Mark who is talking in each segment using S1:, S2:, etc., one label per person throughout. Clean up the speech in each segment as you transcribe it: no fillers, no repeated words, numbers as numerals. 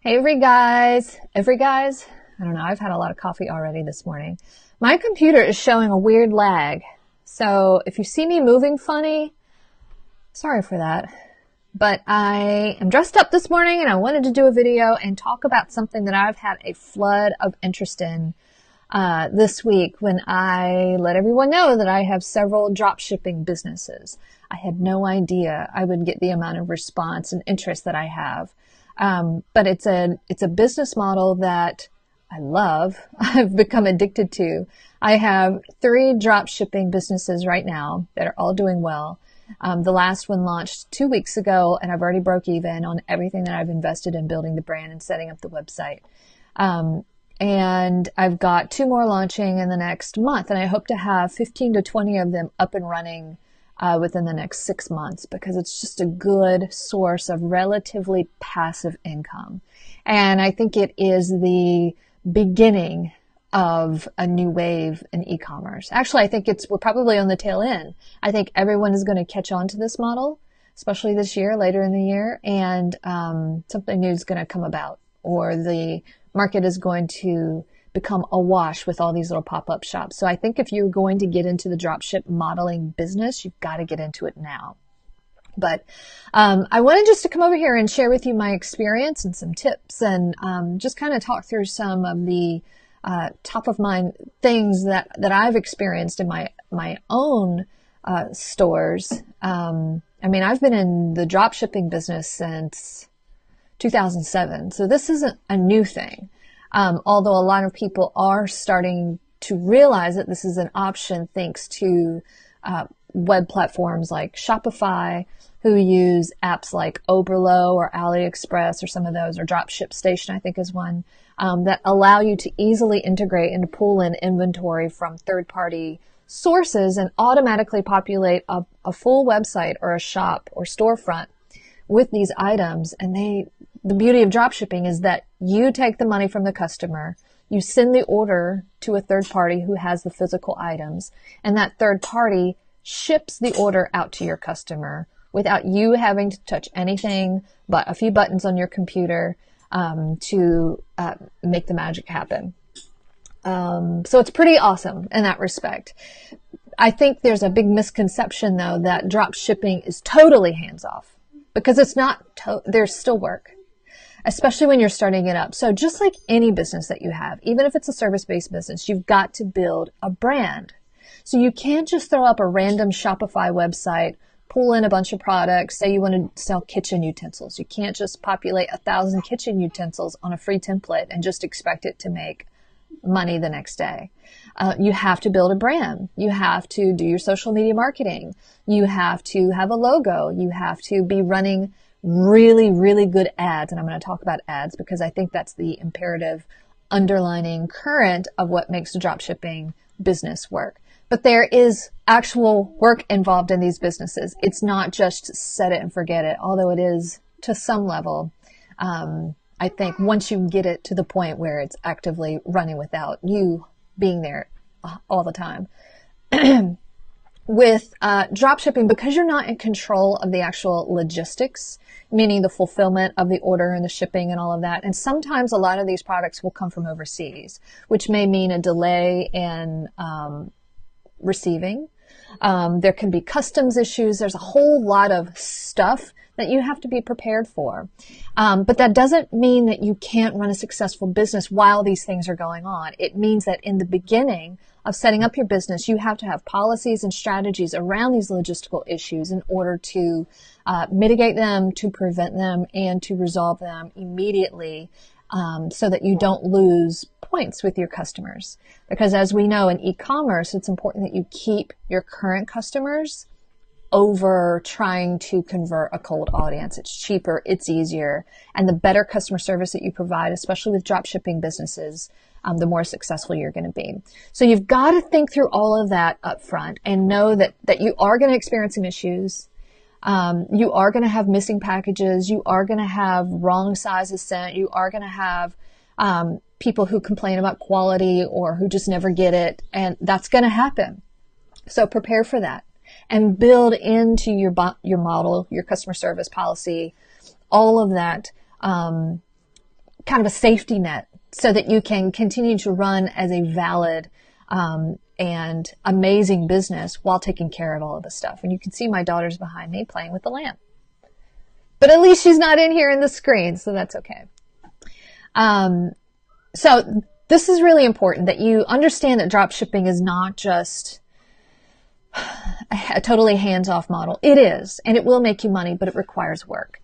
S1: Hey, every guys, I don't know, I've had a lot of coffee already this morning. My computer is showing a weird lag. So if you see me moving funny, sorry for that. But I am dressed up this morning and I wanted to do a video and talk about something that I've had a flood of interest in this week when I let everyone know that I have several drop shipping businesses. I had no idea I would get the amount of response and interest that I have. But it's a business model that I love. I've become addicted to. I have 3 drop shipping businesses right now that are all doing well. The last one launched 2 weeks ago, and I've already broke even on everything that I've invested in building the brand and setting up the website. And I've got 2 more launching in the next month, and I hope to have 15 to 20 of them up and running within the next 6 months, because it's just a good source of relatively passive income. And I think it is the beginning of a new wave in e-commerce. Actually, I think we're probably on the tail end. I think everyone is going to catch on to this model, especially this year, later in the year, and something new is going to come about, or the market is going to become awash with all these little pop-up shops. So I think if you're going to get into the dropship modeling business, you've got to get into it now. But I wanted just to come over here and share with you my experience and some tips, and just kind of talk through some of the top of mind things that I've experienced in my own stores. I mean, I've been in the drop shipping business since 2007, so this isn't a new thing. Although a lot of people are starting to realize that this is an option thanks to web platforms like Shopify, who use apps like Oberlo or AliExpress or some of those, or ShipStation, I think is one, that allow you to easily integrate and pull in inventory from third-party sources and automatically populate a full website or a shop or storefront with these items. And the beauty of dropshipping is that you take the money from the customer, you send the order to a third party who has the physical items, and that third party ships the order out to your customer without you having to touch anything but a few buttons on your computer to make the magic happen. So it's pretty awesome in that respect. I think there's a big misconception, though, that drop shipping is totally hands-off, because it's not. There's still work, especially when you're starting it up. So just like any business that you have, even if it's a service-based business, you've got to build a brand. So you can't just throw up a random Shopify website, pull in a bunch of products, say you want to sell kitchen utensils. You can't just populate 1,000 kitchen utensils on a free template and just expect it to make money the next day. You have to build a brand. You have to do your social media marketing. You have to have a logo. You have to be running really, really good ads. And I'm going to talk about ads because I think that's the imperative underlining current of what makes the dropshipping business work. But there is actual work involved in these businesses. It's not just set it and forget it, although it is to some level. I think once you get it to the point where it's actively running without you being there all the time. With dropshipping, because you're not in control of the actual logistics, meaning the fulfillment of the order and the shipping and all of that, and sometimes a lot of these products will come from overseas, which may mean a delay in receiving. There can be customs issues. There's a whole lot of stuff that you have to be prepared for. But that doesn't mean that you can't run a successful business while these things are going on. It means that in the beginning of setting up your business, you have to have policies and strategies around these logistical issues in order to mitigate them, to prevent them, and to resolve them immediately, so that you don't lose points with your customers. Because as we know in e-commerce, it's important that you keep your current customers over trying to convert a cold audience. It's cheaper, it's easier, and the better customer service that you provide, especially with drop shipping businesses, the more successful you're going to be. So you've got to think through all of that up front and know that you are going to experience some issues. You are going to have missing packages. You are going to have wrong sizes sent. You are going to have people who complain about quality or who just never get it, and that's going to happen. So prepare for that and build into your model, your customer service policy, all of that kind of a safety net so that you can continue to run as a valid and amazing business while taking care of all of the stuff. And you can see my daughter's behind me playing with the lamp. But at least she's not in here in the screen, so that's okay. So this is really important that you understand that dropshipping is not just a totally hands-off model. It is, and it will make you money, but it requires work.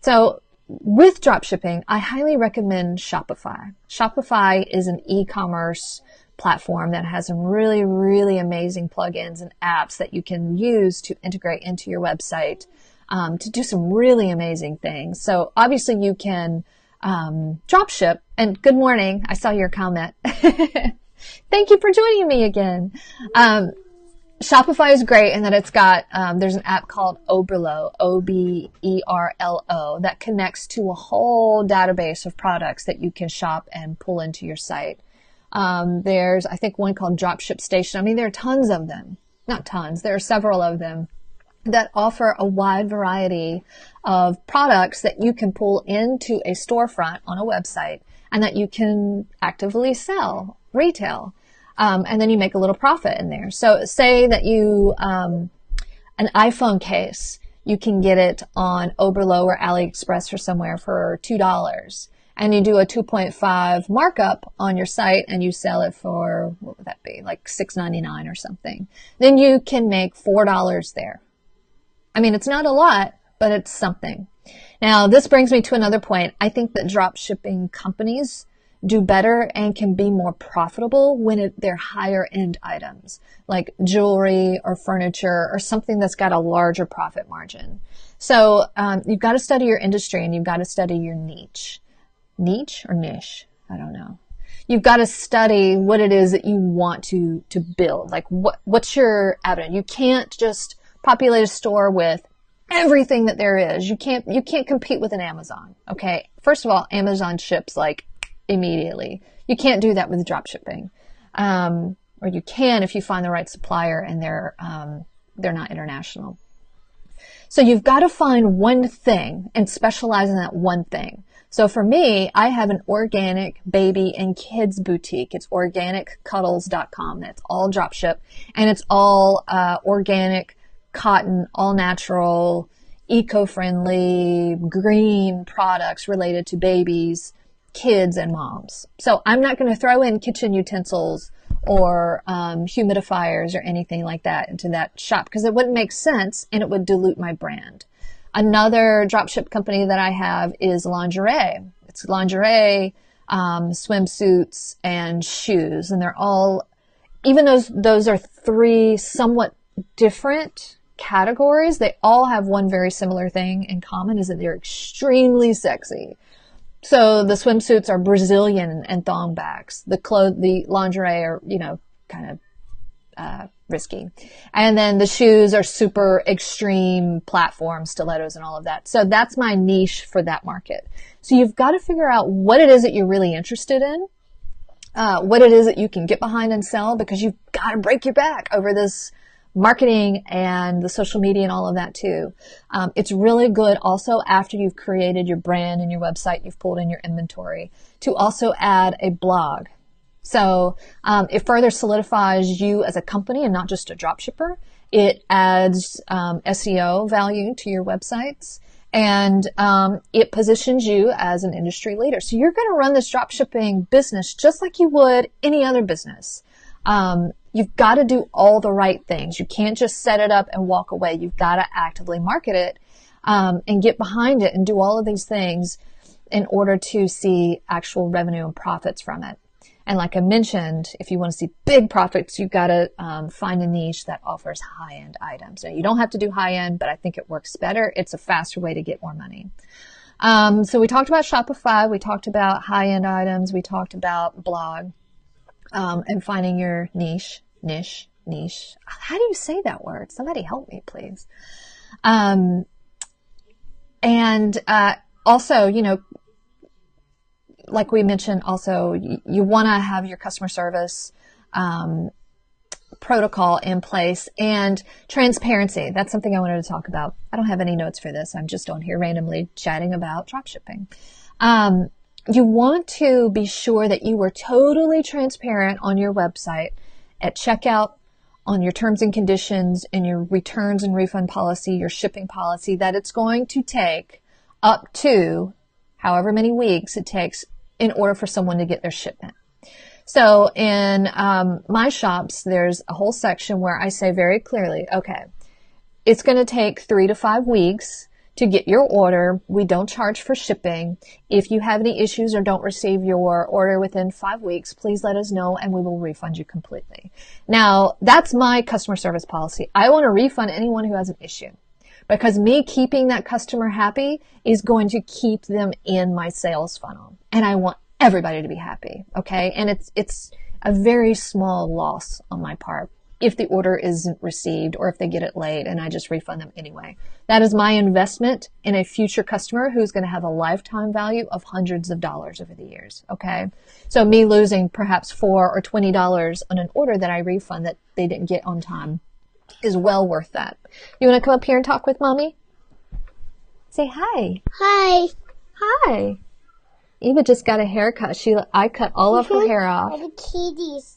S1: So with dropshipping, I highly recommend Shopify. Shopify is an e-commerce platform that has some really, really amazing plugins and apps that you can use to integrate into your website to do some really amazing things. So obviously you can dropship. And good morning. I saw your comment. Thank you for joining me again. Shopify is great in that it's got, there's an app called Oberlo, Oberlo, that connects to a whole database of products that you can shop and pull into your site. There's, I think, one called Dropship Station. I mean, there are tons of them. Not tons. There are several of them that offer a wide variety of products that you can pull into a storefront on a website and that you can actively sell, retail. And then you make a little profit in there. So say that you, an iPhone case, you can get it on Oberlo or AliExpress or somewhere for $2. And you do a 2.5 markup on your site and you sell it for, what would that be? Like $6.99 or something. Then you can make $4 there. I mean, it's not a lot, but it's something. Now, this brings me to another point. I think that drop shipping companies do better and can be more profitable when they're higher end items like jewelry or furniture or something that's got a larger profit margin. So you've got to study your industry and you've got to study your niche. Niche or niche? I don't know. You've got to study what it is that you want to build. Like what's your avenue? You can't just populate a store with everything that there is. You can't compete with an Amazon. Okay. First of all, Amazon ships like immediately. You can't do that with drop shipping. Or you can if you find the right supplier and they're not international. So you've got to find one thing and specialize in that one thing. So for me, I have an organic baby and kids boutique. It's organiccuddles.com. That's all drop ship and it's all organic cotton, all natural, eco-friendly, green products related to babies, kids, and moms. So I'm not going to throw in kitchen utensils or humidifiers or anything like that into that shop because it wouldn't make sense and it would dilute my brand. Another dropship company that I have is lingerie. It's lingerie, swimsuits, and shoes. And they're all, even though those are three somewhat different categories, they all have one very similar thing in common, is that they're extremely sexy. So the swimsuits are Brazilian and thong backs. The lingerie are, kind of risky. And then the shoes are super extreme platform, stilettos and all of that. So that's my niche for that market. So you've got to figure out what it is that you're really interested in, what it is that you can get behind and sell, because you've got to break your back over this marketing and the social media and all of that too. It's really good also after you've created your brand and your website, you've pulled in your inventory, to also add a blog. So it further solidifies you as a company and not just a drop shipper. It adds SEO value to your websites, and it positions you as an industry leader. So you're going to run this drop shipping business just like you would any other business. You've got to do all the right things. You can't just set it up and walk away. You've got to actively market it and get behind it and do all of these things in order to see actual revenue and profits from it. And like I mentioned, if you want to see big profits, you've got to find a niche that offers high-end items. Now, you don't have to do high-end, but I think it works better. It's a faster way to get more money. So we talked about Shopify. We talked about high-end items. We talked about blog. And finding your niche. How do you say that word? Somebody help me, please. Also, like we mentioned, also, you want to have your customer service protocol in place, and transparency. That's something I wanted to talk about. I don't have any notes for this. I'm just on here randomly chatting about dropshipping. you want to be sure that you are totally transparent on your website at checkout, on your terms and conditions, and your returns and refund policy, your shipping policy, that it's going to take up to however many weeks it takes in order for someone to get their shipment. So in my shops, there's a whole section where I say very clearly, okay, it's going to take 3 to 5 weeks to get your order. We don't charge for shipping. If you have any issues or don't receive your order within 5 weeks, please let us know and we will refund you completely. Now, that's my customer service policy. I want to refund anyone who has an issue, because me keeping that customer happy is going to keep them in my sales funnel. And I want everybody to be happy. Okay. And it's a very small loss on my part if the order isn't received or if they get it late and I just refund them anyway. That is my investment in a future customer who's going to have a lifetime value of hundreds of dollars over the years. Okay. So me losing perhaps $4 or $20 on an order that I refund that they didn't get on time is well worth that. You want to come up here and talk with mommy? Say hi.
S2: Hi.
S1: Hi. Eva just got a haircut. I cut all of her hair off.
S2: And the kitties.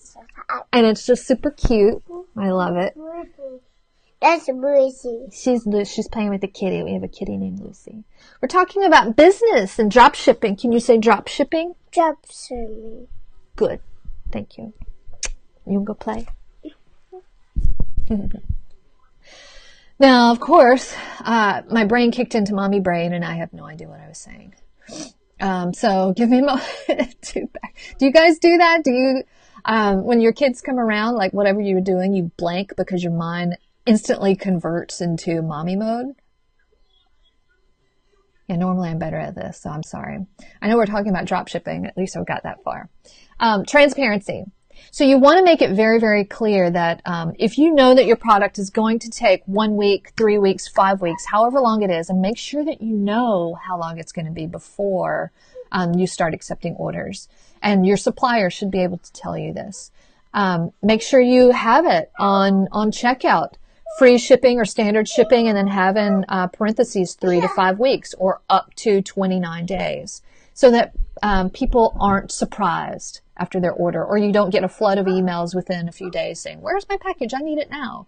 S1: And it's just super cute. I love it.
S2: That's Lucy.
S1: She's playing with a kitty. We have a kitty named Lucy. We're talking about business and drop shipping. Can you say drop shipping?
S2: Drop shipping.
S1: Good. Thank you. You can go play. Now, of course, my brain kicked into mommy brain and I have no idea what I was saying. So give me a moment to back. Do you guys do that? Do you, when your kids come around, like whatever you're doing, you blank because your mind instantly converts into mommy mode? Yeah, normally I'm better at this, so I'm sorry. I know we're talking about drop shipping. At least I got that far. Transparency. So you want to make it very, very clear that if you know that your product is going to take 1 week, 3 weeks, 5 weeks, however long it is, and make sure that you know how long it's going to be before you start accepting orders. And your supplier should be able to tell you this. Make sure you have it on checkout. Free shipping or standard shipping, and then have in parentheses 3 to 5 weeks or up to 29 days, so that people aren't surprised after their order, or you don't get a flood of emails within a few days saying, where's my package? I need it now.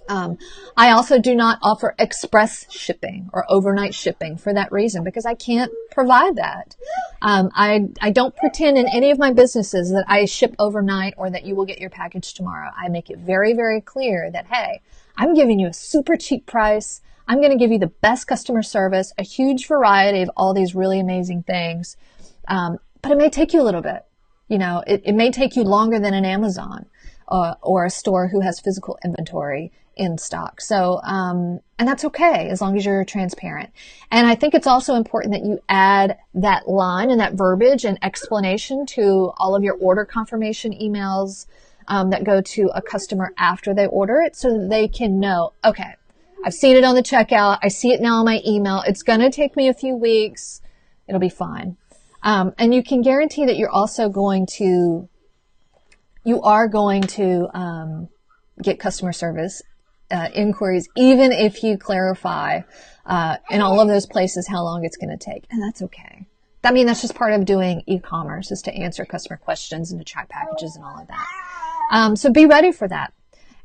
S1: I also do not offer express shipping or overnight shipping for that reason, because I can't provide that. I don't pretend in any of my businesses that I ship overnight or that you will get your package tomorrow. I make it very, very clear that, hey, I'm giving you a super cheap price. I'm going to give you the best customer service, a huge variety of all these really amazing things. But it may take you a little bit. You know, it may take you longer than an Amazon or a store who has physical inventory in stock. So, and that's okay as long as you're transparent. And I think it's also important that you add that line and that verbiage and explanation to all of your order confirmation emails that go to a customer after they order it, so that they can know, okay, I've seen it on the checkout. I see it now on my email. It's going to take me a few weeks. It'll be fine. And you can guarantee that you are going to get customer service inquiries, even if you clarify in all of those places how long it's going to take. And that's okay. I mean, that's just part of doing e-commerce, is to answer customer questions and to track packages and all of that. So be ready for that.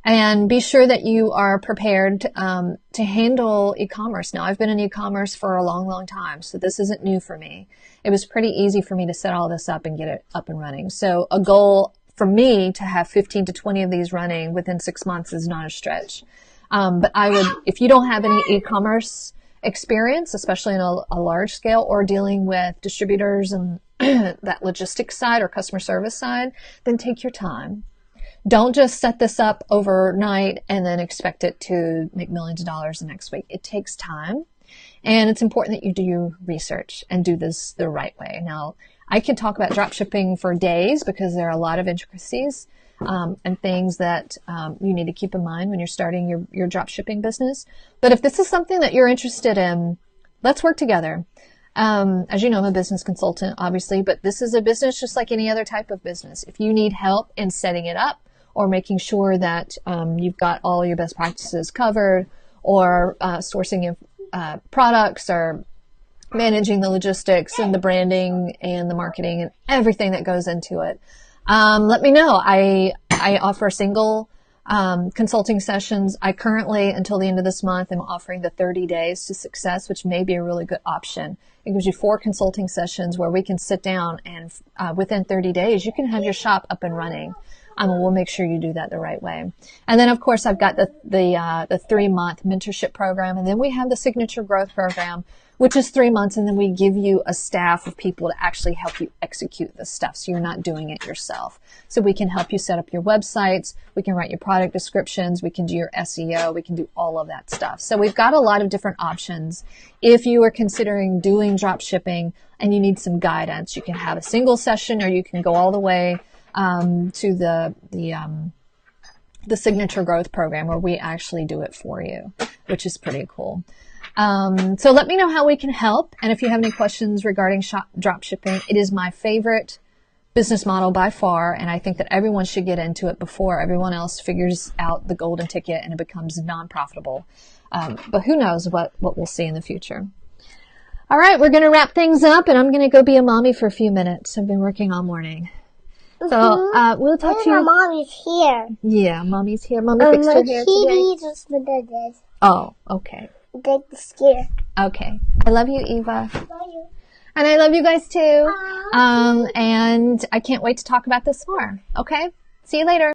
S1: And be sure that you are prepared to handle e-commerce. Now, I've been in e-commerce for a long, long time, so this isn't new for me. It was pretty easy for me to set all this up and get it up and running. So a goal for me to have 15 to 20 of these running within 6 months is not a stretch. But I would, if you don't have any e-commerce experience, especially in a large scale, or dealing with distributors and that logistics side or customer service side, then take your time. Don't just set this up overnight and then expect it to make millions of dollars the next week. It takes time, and it's important that you do your research and do this the right way. Now, I could talk about drop shipping for days because there are a lot of intricacies and things that you need to keep in mind when you're starting your drop shipping business. But if this is something that you're interested in, let's work together. As you know, I'm a business consultant, obviously, but this is a business just like any other type of business. If you need help in setting it up, or making sure that you've got all your best practices covered, or sourcing products, or managing the logistics and the branding and the marketing and everything that goes into it. Let me know. I offer single consulting sessions. I currently, until the end of this month, am offering the 30 days to success, which may be a really good option. It gives you 4 consulting sessions where we can sit down and within 30 days, you can have your shop up and running. We'll make sure you do that the right way. And then, of course, I've got the 3-month mentorship program. And then we have the signature growth program, which is 3 months. And then we give you a staff of people to actually help you execute this stuff. So you're not doing it yourself. So we can help you set up your websites. We can write your product descriptions. We can do your SEO. We can do all of that stuff. So we've got a lot of different options. If you are considering doing drop shipping and you need some guidance, you can have a single session or you can go all the way to the signature growth program where we actually do it for you, which is pretty cool. So let me know how we can help. And if you have any questions regarding drop shipping, it is my favorite business model by far. And I think that everyone should get into it before everyone else figures out the golden ticket and it becomes non-profitable. But who knows what we'll see in the future. All right, we're going to wrap things up and I'm going to go be a mommy for a few minutes. I've been working all morning. So, we'll talk to you.
S2: Mommy's here.
S1: Yeah, mommy's here. Mommy fixed her hair today.
S2: Just this.
S1: Oh, okay.
S2: Take the scare.
S1: Okay. I love you, Eva.
S2: Love you.
S1: And I love you guys too. And I can't wait to talk about this more. Okay? See you later.